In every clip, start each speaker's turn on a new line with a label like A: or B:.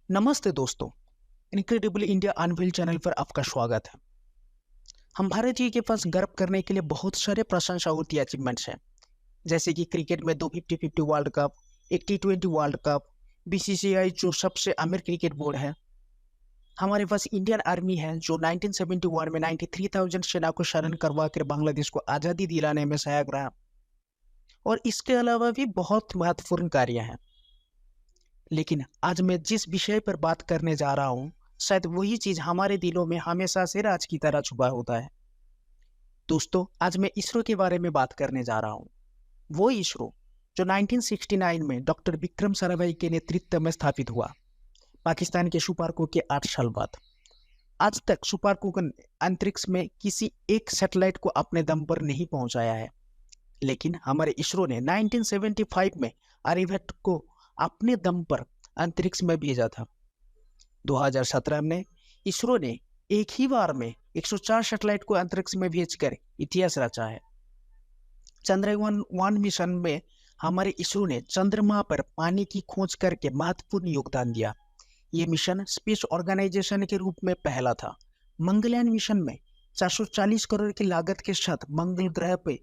A: नमस्ते दोस्तों। Incredible India unveil channel पर आपका स्वागत है। हम भारतीय के पास गर्व करने के लिए बहुत सारे प्रशंसा होती अचीवमेंट्स हैं, जैसे कि क्रिकेट में 2 50-50 वर्ल्ड कप, एक T20 वर्ल्ड कप, बीसीसीआई जो सबसे अमीर क्रिकेट बोर्ड है। हमारे पास इंडियन आर्मी है जो 1971 में 93,000 सेना को शरण करवा कर बांग्लादेश को आज़ादी दिलाने में सहायक रहा। और इसके अलावा भी बहुत महत्वपूर्ण कार्य हैं। लेकिन आज मैं जिस विषय पर बात करने जा रहा हूँ, शायद वही चीज हमारे दिलों में हमेशा से राज की तरह छुपा होता है। दोस्तों, आज मैं इसरो के बारे में बात करने जा रहा हूँ। वो इसरो जो 1969 में डॉक्टर विक्रम साराभाई के नेतृत्व में स्थापित हुआ, पाकिस्तान के सुपार्को के 8 साल बाद। आज तक सुपार्को ने अंतरिक्ष में किसी एक सैटेलाइट को अपने दम पर नहीं पहुंचाया है, लेकिन हमारे इसरो ने 1975 में आर्यभट्ट को अपने दम पर अंतरिक्ष में भेजा था। 2017 में इसरो ने एक ही बार में 104 सैटेलाइट को अंतरिक्ष में भेजकर इतिहास रचा है। चंद्रयान-1 मिशन में हमारे इसरो ने चंद्रमा पर पानी की खोज करके महत्वपूर्ण योगदान दिया। ये मिशन स्पेस ऑर्गेनाइजेशन के रूप में पहला था। मंगलयान मिशन में 440 करोड़ की लागत के साथ मंगल ग्रह पे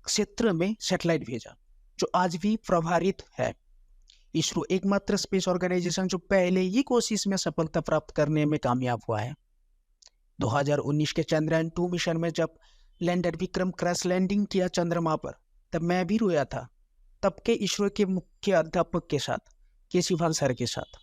A: क्षेत्र में सैटेलाइट भेजा, जो आज भी प्रभावित है। इसरो एकमात्र स्पेस ऑर्गेनाइजेशन जो पहले ही कोशिश में सफलता प्राप्त करने में कामयाब हुआ है। 2019 के चंद्रयान-2 मिशन में जब लैंडर विक्रम क्रैश लैंडिंग किया चंद्रमा पर, तब मैं भी रोया था। तब के इसरो के मुख्य अध्यापक के साथ, के शिवान सर के साथ।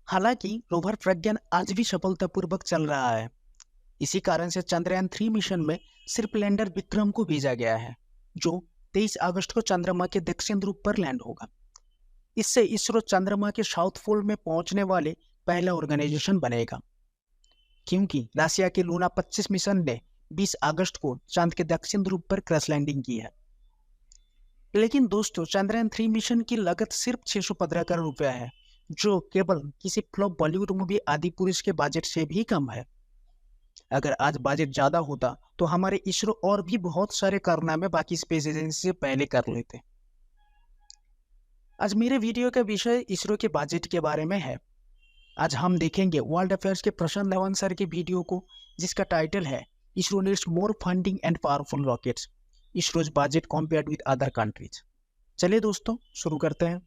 A: हालांकि रोवर प्रज्ञान आज भी सफलतापूर्वक चल रहा है। इसी कारण से चंद्रयान-3 मिशन में सिर्फ लैंडर विक्रम को भेजा गया है, जो 23 अगस्त को चंद्रमा के दक्षिण ध्रुव पर लैंड होगा। इससे इसरो चंद्रमा के साउथ पोल में पहुंचने वाले पहला ऑर्गेनाइजेशन बनेगा, क्योंकि रशिया के लूना 25 मिशन ने 20 अगस्त को चांद के दक्षिण ध्रुव पर क्रैश लैंडिंग की है। लेकिन दोस्तों, चंद्रयान-3 मिशन की लागत सिर्फ 615 करोड़ रुपया है, जो केवल किसी फ्लॉप बॉलीवुड मूवी आदि पुरुष के बजट से भी कम है। अगर आज बजट ज्यादा होता तो हमारे इसरो और भी बहुत सारे कारनामे बाकी स्पेस एजेंसी से पहले कर लेते। आज मेरे वीडियो का विषय इसरो के बजट के बारे में है। आज हम देखेंगे वर्ल्ड अफेयर्स के प्रशांत धवन सर के वीडियो को, जिसका टाइटल है ISRO needs more funding and powerful rockets, ISRO's budget compared with other countries. चलिए दोस्तों, शुरू करते हैं।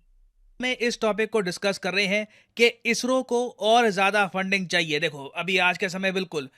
B: में इस टॉपिक को डिस्कस कर रहे हैं कि इसरो को और ज़्यादा फंडिंग चाहिए। देखो, अभी आज के समय बिल्कुल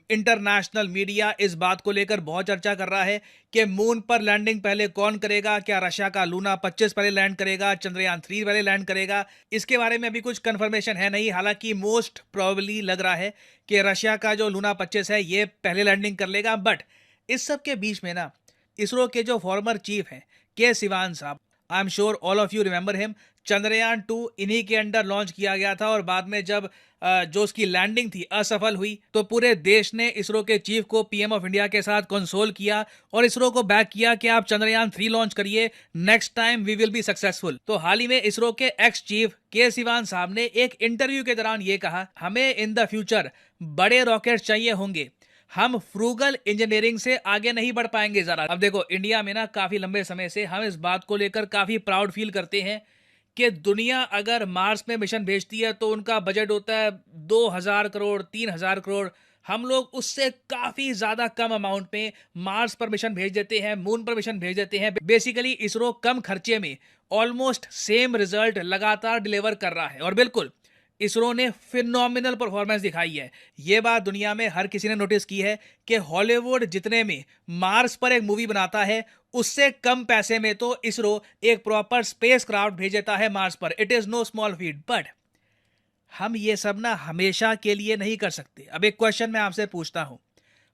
B: इंटरनेशनल मीडिया इस बात को लेकर बहुत चर्चा कर रहा है कि मून पर लैंडिंग पहले कौन करेगा, क्या रशिया का लूना 25 पहले लैंड करेगा, चंद्रयान-3 पहले लैंड करेगा। इसके बारे में अभी कुछ कंफर्मेशन है नहीं, हालांकि मोस्ट प्रोबेबली लग रहा है कि रशिया का जो लूना 25 है ये पहले लैंडिंग कर लेगा। बट इस सब के बीच में ना, इसरो के जो फॉर्मर चीफ हैं के सिवान साहब, I am sure all of you remember him, Chandrayaan-2 इन्हीं के अंडर लॉन्च किया गया था और बाद में जब जो उसकी लैंडिंग थी असफल हुई तो पूरे देश ने इसरो के चीफ को पीएम ऑफ इंडिया के साथ कंसोल किया और इसरो को बैक किया कि आप चंद्रयान-3 लॉन्च करिए, next time we will be successful. तो हाल ही में इसरो के एक्स चीफ के सिवान साहब ने एक इंटरव्यू के दौरान ये कहा, हमें इन द फ्यूचर बड़े रॉकेट चाहिए होंगे, हम फ्रूगल इंजीनियरिंग से आगे नहीं बढ़ पाएंगे जरा। अब देखो, इंडिया में ना काफी लंबे समय से हम इस बात को लेकर काफी प्राउड फील करते हैं कि दुनिया अगर मार्स में मिशन भेजती है तो उनका बजट होता है 2000 करोड़ 3000 करोड़। हम लोग उससे काफी ज्यादा कम अमाउंट में मार्स पर मिशन भेज देते हैं, मून पर मिशन भेज देते हैं। बेसिकली इसरो कम खर्चे में ऑलमोस्ट सेम रिजल्ट लगातार डिलीवर कर रहा है और बिल्कुल इसरो ने फिनोमिनल परफॉर्मेंस दिखाई है। ये बात दुनिया में हर किसी ने नोटिस की है कि हॉलीवुड जितने में मार्स पर एक मूवी बनाता है, उससे कम पैसे में तो इसरो एक प्रॉपर स्पेस क्राफ्ट भेज देता है मार्स पर। It is know small feet. But हम ये सब ना हमेशा के लिए नहीं कर सकते। अब एक क्वेश्चन मैं आपसे पूछता हूं,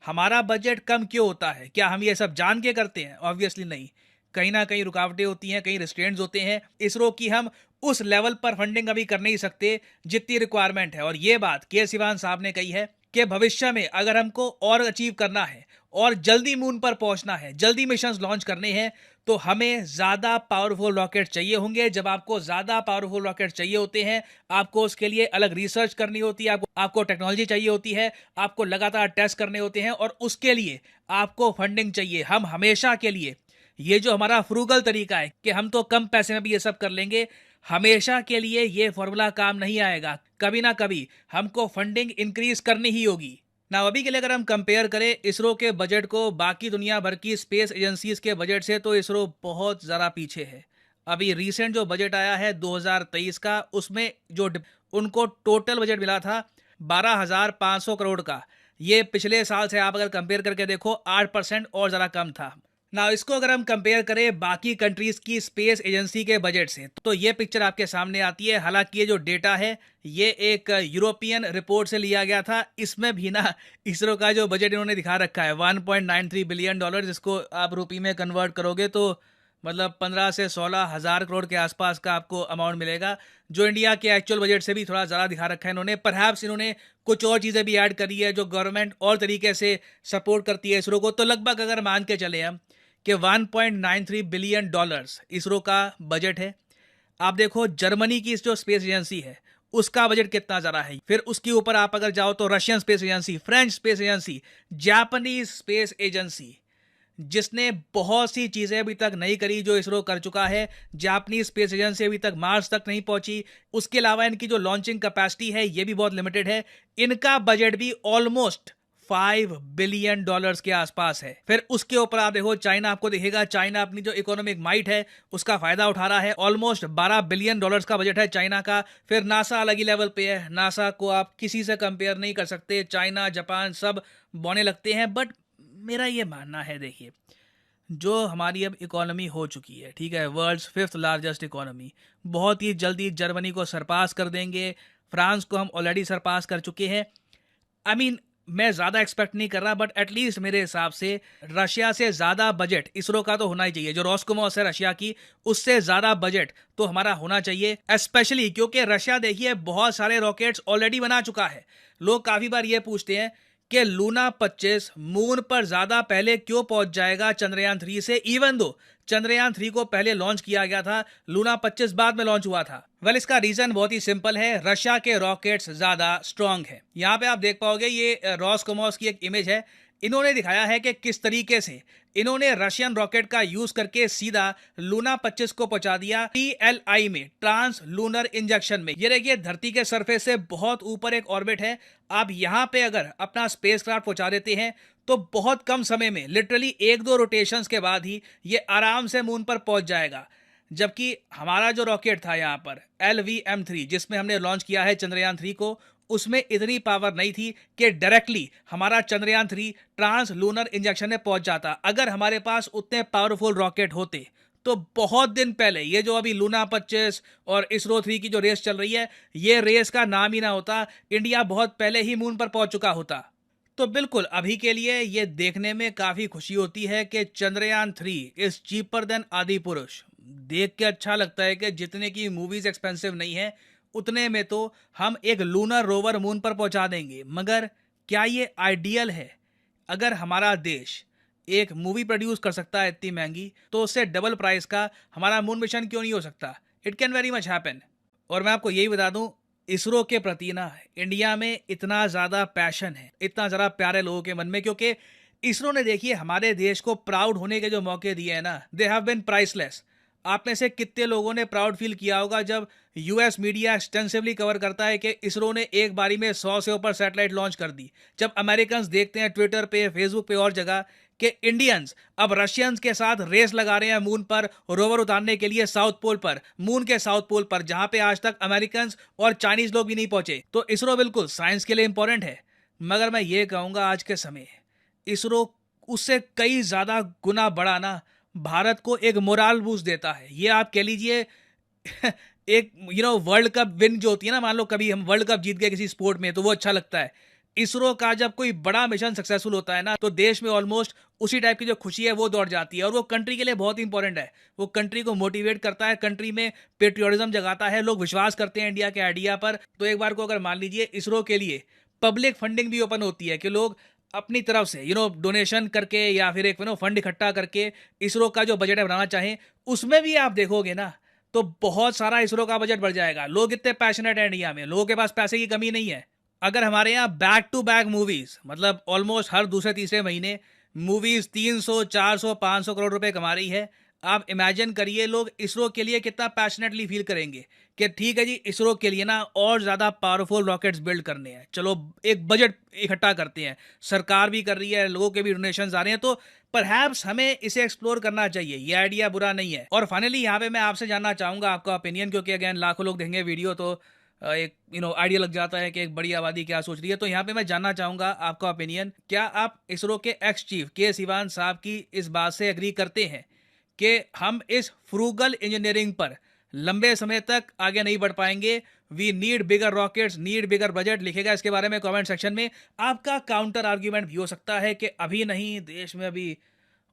B: हमारा बजट कम क्यों होता है? क्या हम ये सब जान के करते हैं? ऑब्वियसली नहीं। कहीं ना कहीं रुकावटें होती हैं, कहीं रिस्ट्रेंट्स होते हैं। इसरो की हम उस लेवल पर फंडिंग अभी कर नहीं सकते जितनी रिक्वायरमेंट है। और ये बात के सिवान साहब ने कही है कि भविष्य में अगर हमको और अचीव करना है और जल्दी मून पर पहुंचना है, जल्दी मिशंस लॉन्च करने हैं, तो हमें ज़्यादा पावरफुल रॉकेट चाहिए होंगे। जब आपको ज़्यादा पावरफुल रॉकेट चाहिए होते हैं, आपको उसके लिए अलग रिसर्च करनी होती है, आपको टेक्नोलॉजी चाहिए होती है, आपको लगातार टेस्ट करने होते हैं और उसके लिए आपको फंडिंग चाहिए। हम हमेशा के लिए ये जो हमारा फ्रूगल तरीका है कि हम तो कम पैसे में भी ये सब कर लेंगे, हमेशा के लिए ये फॉर्मूला काम नहीं आएगा। कभी ना कभी हमको फंडिंग इंक्रीज करनी ही होगी ना। अभी के लिए अगर हम कंपेयर करें इसरो के बजट को बाकी दुनिया भर की स्पेस एजेंसीज के बजट से, तो इसरो बहुत ज़्यादा पीछे है। अभी रिसेंट जो बजट आया है 2023 का, उसमें जो उनको टोटल बजट मिला था 12,500 करोड़ का, ये पिछले साल से आप अगर कंपेयर करके देखो 8% और ज़रा कम था ना। इसको अगर हम कंपेयर करें बाकी कंट्रीज की स्पेस एजेंसी के बजट से, तो ये पिक्चर आपके सामने आती है। हालांकि ये जो डेटा है ये एक यूरोपियन रिपोर्ट से लिया गया था। इसमें भी ना इसरो का जो बजट इन्होंने दिखा रखा है 1.93 बिलियन डॉलर, जिसको आप रुपये में कन्वर्ट करोगे तो मतलब 15 से 16 हज़ार करोड़ के आसपास का आपको अमाउंट मिलेगा, जो इंडिया के एक्चुअल बजट से भी थोड़ा ज़्यादा दिखा रखा है इन्होंने। परहैप्स इन्होंने कुछ और चीज़ें भी ऐड करी है जो गवर्नमेंट और तरीके से सपोर्ट करती है इसरो को। तो लगभग अगर मान के चले हम कि 1.93 बिलियन डॉलर्स इसरो का बजट है। आप देखो जर्मनी की जो स्पेस एजेंसी है उसका बजट कितना ज़्यादा है। फिर उसके ऊपर आप अगर जाओ तो Russian space agency, French space agency, Japanese space agency, जिसने बहुत सी चीज़ें अभी तक नहीं करी जो इसरो कर चुका है। जापानीज स्पेस एजेंसी अभी तक मार्स तक नहीं पहुंची। उसके अलावा इनकी जो लॉन्चिंग कैपेसिटी है ये भी बहुत लिमिटेड है। इनका बजट भी ऑलमोस्ट 5 बिलियन डॉलर्स के आसपास है। फिर उसके ऊपर आप देखो चाइना, आपको दिखेगा चाइना अपनी जो इकोनॉमिक माइट है उसका फायदा उठा रहा है। ऑलमोस्ट 12 बिलियन डॉलर्स का बजट है चाइना का। फिर नासा अलग ही लेवल पे है। नासा को आप किसी से कंपेयर नहीं कर सकते। चाइना, जापान सब बौने लगते हैं। बट मेरा ये मानना है, देखिए जो हमारी अब इकोनॉमी हो चुकी है, ठीक है, वर्ल्ड्स 5th लार्जेस्ट इकोनॉमी, बहुत ही जल्दी जर्मनी को सरपास कर देंगे। फ्रांस को हम ऑलरेडी सरपास कर चुके हैं। आई मीन मैं ज़्यादा एक्सपेक्ट नहीं कर रहा, बट एटलीस्ट मेरे हिसाब से रशिया से ज़्यादा बजट इसरो का तो होना ही चाहिए। जो रोस्कोमोस है रशिया की, उससे ज़्यादा बजट तो हमारा होना चाहिए। स्पेशली क्योंकि रशिया देखिए बहुत सारे रॉकेट्स ऑलरेडी बना चुका है। लोग काफ़ी बार ये पूछते हैं कि लूना 25 मून पर ज़्यादा पहले क्यों पहुंच जाएगा चंद्रयान 3 से, इवन दो चंद्रयान 3 को पहले लॉन्च किया गया था, लूना 25 बाद में लॉन्च हुआ था। वेल इसका रीजन बहुत ही सिंपल है, रशिया के रॉकेट्स ज्यादा स्ट्रांग है। यहाँ पे आप देख पाओगे ये रोस्कोमोस की एक इमेज है। इन्होंने दिखाया है कि किस तरीके से इन्होंने रशियन रॉकेट का यूज करके सीधा लूना 25 को पहुंचा दिया TLI में, ट्रांस लूनर इंजेक्शन में। ये देखिए धरती के सरफेस से बहुत ऊपर एक ऑर्बिट है। आप यहाँ पे अगर अपना स्पेसक्राफ्ट पहुंचा देते हैं तो बहुत कम समय में, लिटरली 1-2 रोटेशंस के बाद ही ये आराम से मून पर पहुंच जाएगा। जबकि हमारा जो रॉकेट था यहाँ पर LVM-3, जिसमें हमने लॉन्च किया है चंद्रयान 3 को, उसमें इतनी पावर नहीं थी कि डायरेक्टली हमारा चंद्रयान 3 ट्रांस लूनर इंजेक्शन में पहुंच जाता। अगर हमारे पास उतने पावरफुल रॉकेट होते तो बहुत दिन पहले ये जो अभी लूना 25 और इसरो 3 की जो रेस चल रही है, ये रेस का नाम ही ना होता। इंडिया बहुत पहले ही मून पर पहुंच चुका होता। तो बिल्कुल अभी के लिए ये देखने में काफ़ी खुशी होती है कि चंद्रयान 3 इज चीपर देन आदि पुरुष। देख के अच्छा लगता है कि जितने की मूवीज़ एक्सपेंसिव नहीं है, उतने में तो हम एक लूनर रोवर मून पर पहुंचा देंगे। मगर क्या ये आइडियल है? अगर हमारा देश एक मूवी प्रोड्यूस कर सकता है इतनी महंगी, तो उससे डबल प्राइस का हमारा मून मिशन क्यों नहीं हो सकता? It can very much happen. और मैं आपको यही बता दूं, इसरो के प्रति ना इंडिया में इतना ज़्यादा पैशन है, इतना ज़्यादा प्यारे लोगों के मन में, क्योंकि इसरो ने देखिए हमारे देश को प्राउड होने के जो मौके दिए हैं ना, दे हैव बीन प्राइसलेस। आप में से कितने लोगों ने प्राउड फील किया होगा जब यूएस मीडिया एक्सटेंसिवली कवर करता है कि इसरो ने एक बारी में 100 से ऊपर सैटेलाइट लॉन्च कर दी। जब अमेरिकन्स देखते हैं ट्विटर पे, फेसबुक पे और जगह कि इंडियंस अब रशियंस के साथ रेस लगा रहे हैं मून पर रोवर उतारने के लिए, साउथ पोल पर, मून के साउथ पोल पर, जहां पे आज तक अमेरिकन्स और चाइनीज लोग भी नहीं पहुंचे। तो इसरो बिल्कुल साइंस के लिए इंपॉर्टेंट है, मगर मैं ये कहूँगा आज के समय इसरो उससे कई ज़्यादा गुना बड़ा ना भारत को एक मोराल बूस्ट देता है। ये आप कह लीजिए एक वर्ल्ड कप विन जो होती है ना, मान लो कभी हम वर्ल्ड कप जीत गए किसी स्पोर्ट में, तो वो अच्छा लगता है। इसरो का जब कोई बड़ा मिशन सक्सेसफुल होता है ना, तो देश में ऑलमोस्ट उसी टाइप की जो खुशी है वो दौड़ जाती है। और वो कंट्री के लिए बहुत इंपॉर्टेंट है। वो कंट्री को मोटिवेट करता है, कंट्री में पेट्रियोटिज्म जगाता है, लोग विश्वास करते हैं इंडिया के आइडिया पर। तो एक बार को अगर मान लीजिए इसरो के लिए पब्लिक फंडिंग भी ओपन होती है कि लोग अपनी तरफ से डोनेशन करके या फिर एक फंड इकट्ठा करके इसरो का जो बजट है बनाना चाहें, उसमें भी आप देखोगे ना तो बहुत सारा इसरो का बजट बढ़ जाएगा। लोग इतने पैशनेट हैं इंडिया में, लोगों के पास पैसे की कमी नहीं है। अगर हमारे यहाँ बैक टू बैक मूवीज, मतलब ऑलमोस्ट हर दूसरे तीसरे महीने मूवीज 300 400 500 करोड़ रुपए कमा रही है, आप इमेजिन करिए लोग इसरो के लिए कितना पैशनेटली फील करेंगे कि ठीक है जी, इसरो के लिए ना और ज़्यादा पावरफुल रॉकेट्स बिल्ड करने हैं, चलो एक बजट इकट्ठा करते हैं। सरकार भी कर रही है, लोगों के भी डोनेशंस आ रहे हैं, तो परहैप्स हमें इसे एक्सप्लोर करना चाहिए। ये आइडिया बुरा नहीं है। और फाइनली यहाँ पे मैं आपसे जानना चाहूँगा आपका ओपिनियन, क्योंकि अगेन लाखों लोग देखेंगे वीडियो तो एक आइडिया लग जाता है कि एक बड़ी आबादी क्या सोच रही है। तो यहाँ पे मैं जानना चाहूँगा आपका ओपिनियन, क्या आप इसरो के एक्स चीफ के सिवान साहब की इस बात से एग्री करते हैं कि हम इस फ्रूगल इंजीनियरिंग पर लंबे समय तक आगे नहीं बढ़ पाएंगे? We need bigger rockets, need bigger budget लिखेगा इसके बारे में कमेंट सेक्शन में। आपका काउंटर आर्ग्यूमेंट भी हो सकता है कि अभी नहीं, देश में अभी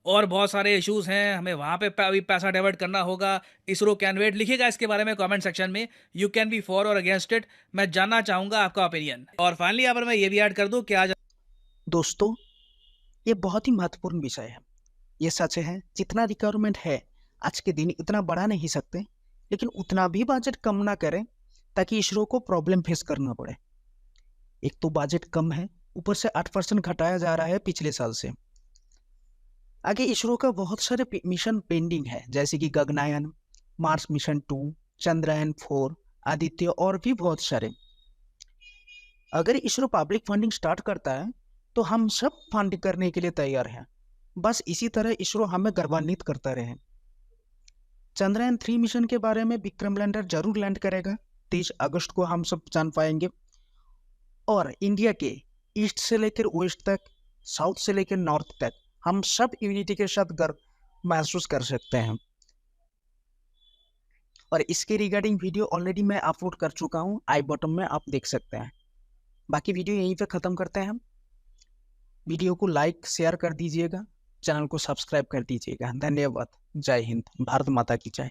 B: और बहुत सारे इश्यूज हैं, हमें वहाँ पे अभी पैसा डाइवर्ट करना होगा, इसरो कैन वेट, लिखिएगा इसके बारे में कमेंट सेक्शन में। यू कैन बी फॉर और अगेंस्ट इट, मैं जानना चाहूँगा आपका ओपिनियन। और फाइनली यहाँ पर मैं ये भी ऐड कर दूँ कि आज
A: दोस्तों, ये बहुत ही महत्वपूर्ण विषय है। ये सच है, जितना रिक्वायरमेंट है आज के दिन इतना बढ़ा नहीं सकते, लेकिन उतना भी बजट कम ना करें ताकि इसरो को प्रॉब्लम फेस करना पड़े। एक तो बजट कम है, ऊपर से 8% घटाया जा रहा है पिछले साल से। आगे इसरो का बहुत सारे मिशन पेंडिंग है, जैसे कि गगनयान, मार्स मिशन 2, चंद्रयान 4, आदित्य और भी बहुत सारे। अगर इसरो पब्लिक फंडिंग स्टार्ट करता है तो हम सब फंड करने के लिए तैयार हैं। बस इसी तरह इसरो हमें गौरवान्वित करता रहे। चंद्रयान 3 मिशन के बारे में विक्रम लैंडर जरूर लैंड करेगा, 23 अगस्त को हम सब जान पाएंगे। और इंडिया के ईस्ट से लेकर वेस्ट तक, साउथ से लेकर नॉर्थ तक हम सब यूनिटी के साथ गर्व महसूस कर सकते हैं। और इसके रिगार्डिंग वीडियो ऑलरेडी मैं अपलोड कर चुका हूँ, आई बटन में आप देख सकते हैं। बाकी वीडियो यहीं पे ख़त्म करते हैं हम। वीडियो को लाइक शेयर कर दीजिएगा, चैनल को सब्सक्राइब कर दीजिएगा। धन्यवाद। जय हिंद, भारत माता की जय।